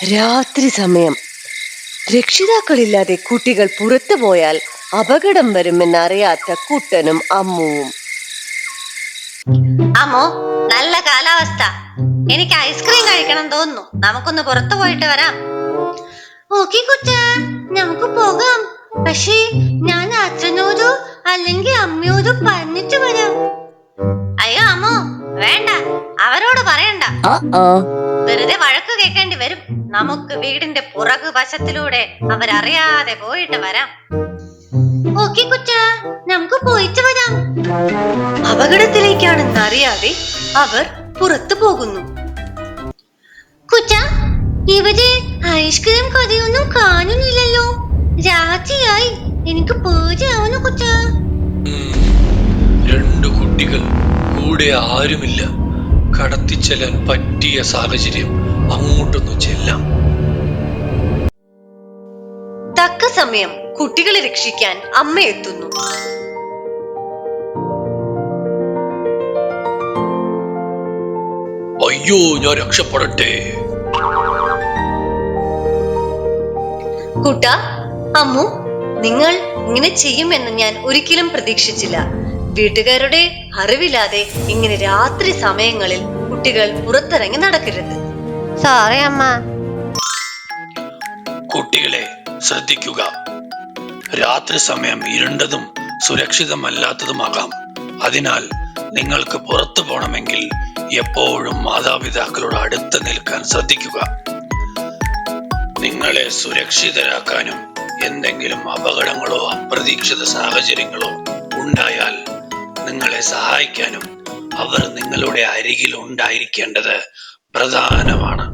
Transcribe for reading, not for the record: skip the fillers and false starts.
രാത്രി സമയം. രക്ഷിതാക്കളില്ലാതെ കുട്ടികൾ പുറത്തു പോയാൽ അപകടം വരുമെന്നറിയാത്ത കുട്ടനും അമ്മുവും. അമ്മോ, നല്ല കാലാവസ്ഥ. എനിക്ക് ഐസ്ക്രീം കഴിക്കണം തോന്നുന്നു. നമുക്കൊന്ന് പുറത്തു പോയിട്ട് വരാം. ഓക്കെ കുട്ട, നമുക്ക് പോകാം. പക്ഷേ ഞാൻ അച്ഛനോടോ അല്ലെങ്കിൽ അമ്മയോടോ പറഞ്ഞിട്ട് വരാം. അയ്യോ അമ്മോ, വേണ്ട, അവരോട് പറയണ്ട. വെറുതെ വഴക്ക് കേൾക്കേണ്ടി വരും. നമുക്ക് വീടിന്റെ പുറകു വശത്തിലൂടെ അവരറിയാതെ പോയിട്ട് വരാം. ഓക്കെ കുട്ട, നമുക്ക് പോയിട്ട് വരാം. അപകടത്തിലേക്കാണെന്ന് അറിയാതെ അവർ പുറത്തു പോകുന്നു. കുട്ട, ഇവിടെ ഐസ്ക്രീം കടയൊന്നും കാണുന്നില്ലല്ലോ. രാത്രിയായി, എനിക്ക് പേടിയാവുന്നു കുട്ട. രണ്ടു കുട്ടികൾ, കൂടെ ആരുമില്ല. കടത്തിച്ചെല്ലാൻ പറ്റിയ സാഹചര്യം. അങ്ങോട്ടൊന്നു ചെല്ലാം. തക്ക സമയം കുട്ടികളെ രക്ഷിക്കാൻ അമ്മ എത്തുന്നു. അയ്യോ, ഞാൻ രക്ഷപ്പെടട്ടെ. കുട്ട, അമ്മു, നിങ്ങൾ ഇങ്ങനെ ചെയ്യുമെന്ന് ഞാൻ ഒരിക്കലും പ്രതീക്ഷിച്ചില്ല. വീട്ടുകാരുടെ അറിവില്ലാതെ ഇങ്ങനെ രാത്രി സമയങ്ങളിൽ കുട്ടികൾ പുറത്തിറങ്ങി നടക്കരുത്. സോറി അമ്മ. കുട്ടികളെ ശ്രദ്ധിക്കുക. രാത്രി സമയം ഇരുണ്ടതും സുരക്ഷിതമല്ലാത്തതുമാകാം. അതിനാൽ നിങ്ങൾക്ക് പുറത്തു പോകണമെങ്കിൽ എപ്പോഴും മാതാപിതാക്കളോട് അടുത്ത് നിൽക്കാൻ ശ്രദ്ധിക്കുക. നിങ്ങളെ സുരക്ഷിതരാക്കാനും എന്തെങ്കിലും അപകടങ്ങളോ അപ്രതീക്ഷിത സാഹചര്യങ്ങളോ ഉണ്ടായാൽ നിങ്ങളെ സഹായിക്കാനും അവർ നിങ്ങളുടെ അരികിൽ ഉണ്ടായിരിക്കേണ്ടത് പ്രധാനമാണ്.